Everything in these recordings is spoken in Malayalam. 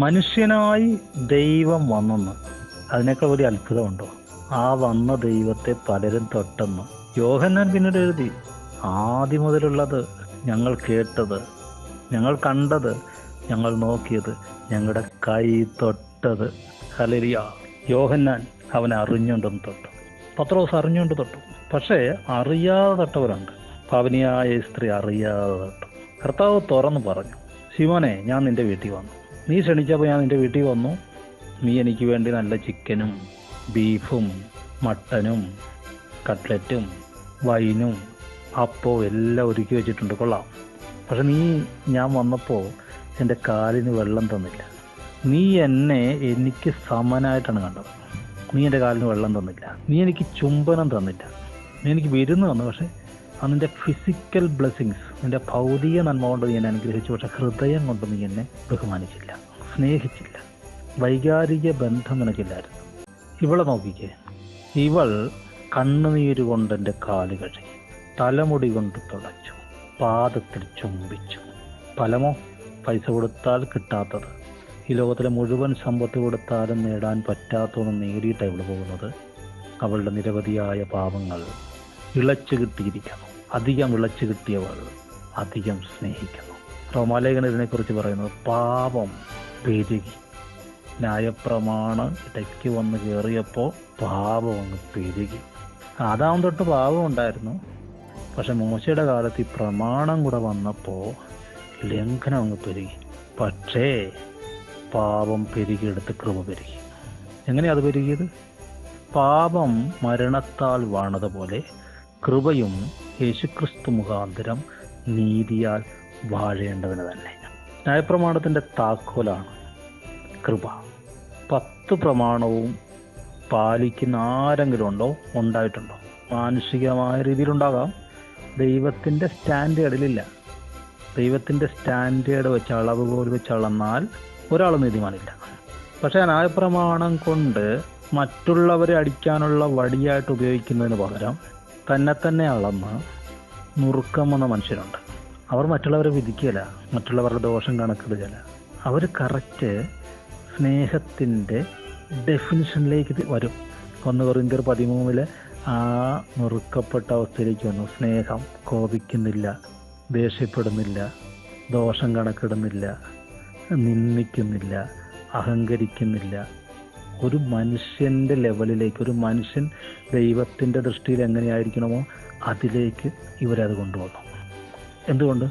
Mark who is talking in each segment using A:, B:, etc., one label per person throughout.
A: മനുഷ്യനായി ദൈവം വന്നെന്ന് അതിനേക്കാൾ വലിയ അത്ഭുതമുണ്ടോ? ആ വന്ന ദൈവത്തെ പലരും തൊട്ടെന്ന് യോഹന്നാൻ പിന്നീട് എഴുതി. ആദ്യം മുതലുള്ളത്, ഞങ്ങൾ കേട്ടത്, ഞങ്ങൾ കണ്ടത്, ഞങ്ങൾ നോക്കിയത്, ഞങ്ങളുടെ കൈ തൊട്ടത്. ഹല്ലേലൂയ. യോഹന്നാൻ അവനെ അറിഞ്ഞുകൊണ്ടൊന്ന് തൊട്ടു. പത്രോസ് അറിഞ്ഞുകൊണ്ട് തൊട്ടു. പക്ഷേ അറിയാതെ തൊട്ടവരുണ്ട്. പാവനിയായ സ്ത്രീ അറിയാതെ തൊട്ടു. കർത്താവ് തുറന്നു പറഞ്ഞു, ശിമോനെ, ഞാൻ നിന്റെ വീട്ടിൽ വന്നു. നീ ക്ഷണിച്ചപ്പോൾ ഞാൻ നിന്റെ വീട്ടിൽ വന്നു. നീ എനിക്ക് വേണ്ടി നല്ല ചിക്കനും ബീഫും മട്ടനും കട്ട്ലറ്റും വൈനും അപ്പവും എല്ലാം ഒരുക്കി വെച്ചിട്ടുണ്ട്, കൊള്ളാം. പക്ഷെ നീ ഞാൻ വന്നപ്പോൾ എൻ്റെ കാലിന് വെള്ളം തന്നില്ല. നീ എന്നെ എനിക്ക് സമനായിട്ടാണ് കണ്ടത്. നീ എൻ്റെ കാലിന് വെള്ളം തന്നില്ല. നീ എനിക്ക് ചുംബനം തന്നില്ല. നീ എനിക്ക് വിരുന്ന് തന്നു. പക്ഷെ അതിൻ്റെ ഫിസിക്കൽ ബ്ലെസ്സിങ്സ്, നിൻ്റെ ഭൗതിക നന്മ കൊണ്ട് നീ എന്നെ അനുഗ്രഹിച്ചു. പക്ഷെ ഹൃദയം കൊണ്ട് നീ എന്നെ ബഹുമാനിച്ചില്ല, സ്നേഹിച്ചില്ല. വൈകാരിക ബന്ധം നിനക്കില്ലായിരുന്നു. ഇവളെ നോക്കിക്കേ. ഇവൾ കണ്ണുനീര് കൊണ്ട് എൻ്റെ കാല് കഴുകി, തലമുടി കൊണ്ട് തുടച്ചു, പാദത്തിൽ ചുംബിച്ചു. ഫലമോ? പൈസ കൊടുത്താൽ കിട്ടാത്തത്, ഈ ലോകത്തിലെ മുഴുവൻ സമ്പത്ത് കൊടുത്താലും നേടാൻ പറ്റാത്തതൊന്നും നേടിയിട്ടാണ് ഇവൾ പോകുന്നത്. അവളുടെ നിരവധിയായ പാപങ്ങൾ ഇളച്ചു കിട്ടിയിരിക്കുന്നു. അധികം ഇളച്ചു കിട്ടിയവൾ അധികം സ്നേഹിക്കുന്നു. റോമാലേഖനം ഇതിനെക്കുറിച്ച് പറയുന്നത്, പാപം പെരുകി. ന്യായപ്രമാണം ഇടയ്ക്ക് വന്ന് കയറിയപ്പോൾ പാപം അങ്ങ് പെരുകി. ആദാം തൊട്ട് പാപം ഉണ്ടായിരുന്നു. പക്ഷെ മോശയുടെ കാലത്ത് ഈ പ്രമാണം കൂടെ വന്നപ്പോൾ ലംഘനം അങ്ങ് പെരുകി. പക്ഷേ പാപം പെരുകിയെടുത്ത് കൃപ പെരുകി. എങ്ങനെയാണ് അത് പെരുകിയത്? പാപം മരണത്താൽ വാണതുപോലെ കൃപയും യേശുക്രിസ്തു മുഖാന്തരം നീതിയാൽ വാഴേണ്ടതിന് തന്നെ. ന്യായപ്രമാണത്തിൻ്റെ താക്കോലാണ് കൃപ. 10 പ്രമാണവും പാലിക്കുന്ന ആരെങ്കിലും ഉണ്ടോ? ഉണ്ടായിട്ടുണ്ടോ? മാനുഷികമായ രീതിയിലുണ്ടാകാം. ദൈവത്തിൻ്റെ സ്റ്റാൻഡേർഡിലില്ല. ദൈവത്തിൻ്റെ സ്റ്റാൻഡേർഡ് വെച്ച്, അളവുകോൽ വെച്ച് അളന്നാൽ ഒരാൾ നീതിമാനില്ല. പക്ഷേ ന്യായപ്രമാണം കൊണ്ട് മറ്റുള്ളവരെ അടിക്കാനുള്ള വടിയായിട്ട് ഉപയോഗിക്കുന്നതിന് പകരം തന്നെ അളന്ന് നുറുക്കം വന്ന മനുഷ്യരുണ്ട്. അവർ മറ്റുള്ളവരെ വിധിക്കുകയില്ല, മറ്റുള്ളവരുടെ ദോഷം കണക്കിടുകയില്ല. അവർ കറക്റ്റ് സ്നേഹത്തിൻ്റെ ഡെഫിനിഷനിലേക്ക് വരും. 1 കൊരിന്ത്യർ 13 ആ നുറുക്കപ്പെട്ട അവസ്ഥയിലേക്ക് വന്നു. സ്നേഹം കോപിക്കുന്നില്ല, ദേഷ്യപ്പെടുന്നില്ല, ദോഷം കണക്കിടുന്നില്ല, നിന്ദിക്കുന്നില്ല, അഹങ്കരിക്കുന്നില്ല. ഒരു മനുഷ്യൻ്റെ ലെവലിലേക്ക്, ഒരു മനുഷ്യൻ ദൈവത്തിൻ്റെ ദൃഷ്ടിയിൽ എങ്ങനെയായിരിക്കണമോ അതിലേക്ക് ഇവരത് കൊണ്ടുവന്നു. എന്തുകൊണ്ട്?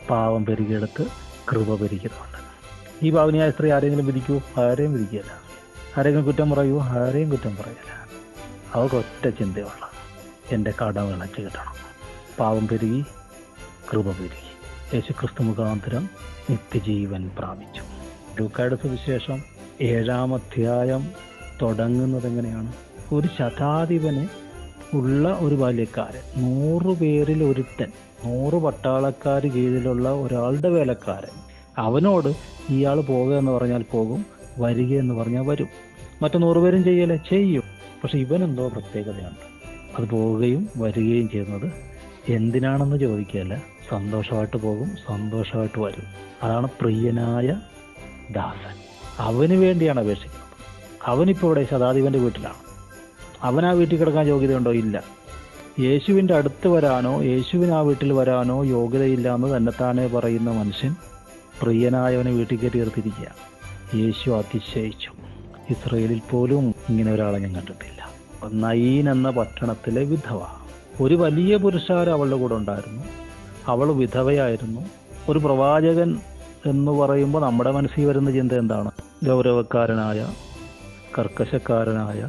A: പാവം പെരുകിയെടുത്ത് കൃപ പെരുകിയതുകൊണ്ട്. ഈ പാവനിയായ സ്ത്രീ ആരെങ്കിലും വിധിക്കുമോ? ആരെയും വിധിക്കുകയില്ല. ആരെങ്കിലും കുറ്റം പറയുമോ? ആരെയും കുറ്റം പറയില്ല. അവർക്ക് ഒറ്റ ചിന്തയുള്ള, എൻ്റെ കടം ഇളച്ച് കിട്ടണം. പാവം പെരുകി, കൃപ പെരുകി. യേശുക്രിസ്തു മുഖാന്തരം നിത്യജീവൻ പ്രാപിച്ചു. ലൂക്കായുടെ സുവിശേഷം 7-ാം അധ്യായം തുടങ്ങുന്നത് എങ്ങനെയാണ്? ഒരു ശതാധിപന് ഉള്ള ഒരു ബാല്യക്കാരൻ, 100 പേരിൽ ഒരുത്തൻ, 100 പട്ടാളക്കാർ കീഴിലുള്ള ഒരാളുടെ വേലക്കാരൻ. അവനോട് ഇയാൾ പോകുക എന്ന് പറഞ്ഞാൽ പോകും, വരിക എന്ന് പറഞ്ഞാൽ വരും. മറ്റു 100 പേരും ചെയ്യലേ? ചെയ്യും. പക്ഷെ ഇവനെന്തോ പ്രത്യേകതയുണ്ട്. അത് പോവുകയും വരികയും ചെയ്യുന്നത് എന്തിനാണെന്ന് ചോദിക്കുകയല്ല, സന്തോഷമായിട്ട് പോകും, സന്തോഷമായിട്ട് വരും. അതാണ് പ്രിയനായ ദാസൻ. അവന് വേണ്ടിയാണ് അപേക്ഷിക്കുന്നത്. അവനിപ്പോൾ ഇവിടെ ശതാധിപൻ്റെ വീട്ടിലാണ്. അവൻ ആ വീട്ടിൽ കിടക്കാൻ യോഗ്യതയുണ്ടോ? ഇല്ല. യേശുവിൻ്റെ അടുത്ത് വരാനോ യേശുവിന് ആ വീട്ടിൽ വരാനോ യോഗ്യതയില്ല എന്ന് തന്നെത്താനെ പറയുന്ന മനുഷ്യൻ പ്രിയനായവനെ വീട്ടിൽ കയറ്റി നിർത്തിയിരിക്കുക. യേശു അതിശയിച്ചു. ഇസ്രയേലിൽ പോലും ഇങ്ങനെ ഒരാളെ ഞാൻ കണ്ടിട്ടില്ല. നയീൻ എന്ന പട്ടണത്തിലെ വിധവ, ഒരു വലിയ പുരുഷാരം അവളുടെ കൂടെ ഉണ്ടായിരുന്നു. അവൾ വിധവയായിരുന്നു. ഒരു പ്രവാചകൻ എന്ന് പറയുമ്പോൾ നമ്മുടെ മനസ്സിൽ വരുന്ന ചിന്ത എന്താണ്? ഗൗരവക്കാരനായ, കർക്കശക്കാരനായ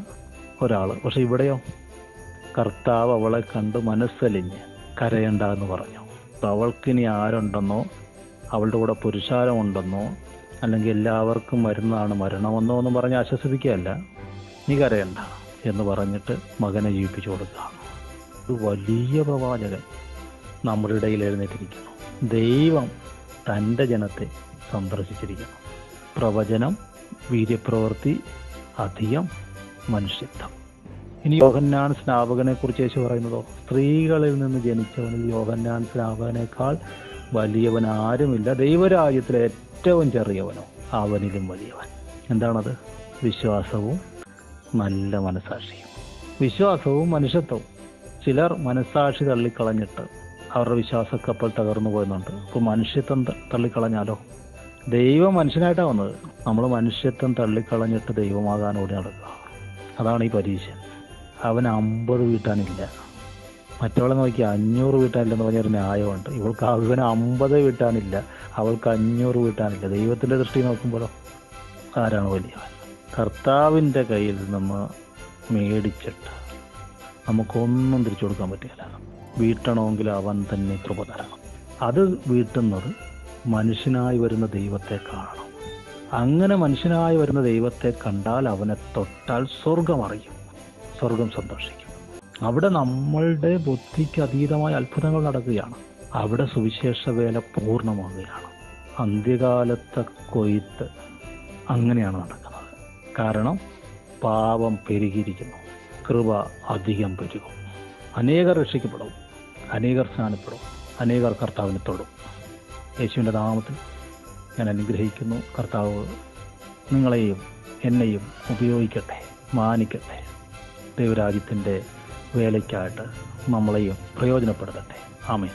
A: ഒരാൾ. പക്ഷെ ഇവിടെയോ, കർത്താവ് അവളെ കണ്ട് മനസ്സലിഞ്ഞ് കരയണ്ട എന്ന് പറഞ്ഞു. അവൾക്കിനി ആരുണ്ടെന്നോ, അവളുടെ കൂടെ പുരുഷാരമുണ്ടെന്നോ, അല്ലെങ്കിൽ എല്ലാവർക്കും വരുന്നതാണ് മരണമെന്നോ ഒന്നും പറഞ്ഞ് ആശ്വസിപ്പിക്കുകയല്ല. നീ കരയണ്ട എന്ന് പറഞ്ഞിട്ട് മകനെ ജീവിപ്പിച്ചു കൊടുക്കുക. ഒരു വലിയ പ്രവാചകൻ നമ്മുടെ ഇടയിൽ എഴുന്നേറ്റിരിക്കുന്നു. ദൈവം തൻ്റെ ജനത്തെ സന്ദർശിച്ചിരിക്കുന്നു. പ്രവചനം, വീര്യപ്രവൃത്തി, അധികം മനുഷ്യത്വം. ഇനി യോഹന്നാൻ സ്നാപകനെ കുറിച്ച് യേശു പറയുന്നതോ, സ്ത്രീകളിൽ നിന്ന് ജനിച്ചവനിൽ യോഹന്നാൻ സ്നാപകനേക്കാൾ വലിയവൻ ആരുമില്ല, ദൈവരാജ്യത്തിലെ ഏറ്റവും ചെറിയവനോ. അവനിലും വലിയവൻ. എന്താണത്? വിശ്വാസവും നല്ല മനസാക്ഷിയും. വിശ്വാസവും മനുഷ്യത്വവും. ചിലർ മനസാക്ഷി തള്ളിക്കളഞ്ഞിട്ട് അവരുടെ വിശ്വാസമൊക്കെ അപ്പോൾ തകർന്നു പോയെന്നുണ്ട്. അപ്പോൾ മനുഷ്യത്വം തള്ളിക്കളഞ്ഞാലോ? ദൈവം മനുഷ്യനായിട്ടാണ് വന്നത്. നമ്മൾ മനുഷ്യത്വം തള്ളിക്കളഞ്ഞിട്ട് ദൈവമാകാൻ ഓടി നടക്കുക. അതാണ് ഈ പരീക്ഷ. അവന് 50 വീട്ടാനില്ല, മറ്റവളെ നോക്കി 500 വീട്ടാനില്ലെന്ന് പറഞ്ഞൊരു ന്യായമുണ്ട്. ഇവൾക്ക് അവന് 50 വീട്ടാനില്ല, അവൾക്ക് 500 വീട്ടാനില്ല. ദൈവത്തിൻ്റെ ദൃഷ്ടി നോക്കുമ്പോഴോ ആരാണ് വലിയവൻ? കർത്താവിൻ്റെ കയ്യിൽ നിന്ന് മേടിച്ചിട്ട് നമുക്കൊന്നും തിരിച്ചു കൊടുക്കാൻ പറ്റില്ല. വീട്ടണമെങ്കിൽ അവൻ തന്നെ കൃപ തരണം. അത് വീട്ടുന്നത് മനുഷ്യനായി വരുന്ന ദൈവത്തെ കാണണം. അങ്ങനെ മനുഷ്യനായി വരുന്ന ദൈവത്തെ കണ്ടാൽ അവനെ തൊട്ടാൽ സ്വർഗം അറിയും, സ്വർഗം സന്തോഷിക്കും. അവിടെ നമ്മളുടെ ബുദ്ധിക്ക് അതീതമായ അത്ഭുതങ്ങൾ നടക്കുകയാണ്. അവിടെ സുവിശേഷ വേല പൂർണ്ണമാകുകയാണ്. അന്ത്യകാലത്തെ കൊയ്ത്ത് അങ്ങനെയാണ് നടക്കുന്നത്. കാരണം പാപം പെരുകിയിരിക്കുന്നു, കൃപ അധികം പെരുകും. അനേകർ രക്ഷിക്കപ്പെടും, അനേകർ സ്നാനപ്പെടും, അനേകർ കർത്താവിനെ തൊടും. യേശുവിൻ്റെ നാമത്തിൽ ഞാൻ അനുഗ്രഹിക്കുന്നു. കർത്താവ് നിങ്ങളെയും എന്നെയും ഉപയോഗിക്കട്ടെ, മാനിക്കട്ടെ. ദൈവരാജ്യത്തിൻ്റെ വേലയ്ക്കായിട്ട് നമ്മളെയും പ്രയോജനപ്പെടുത്തട്ടെ. ആമേൻ.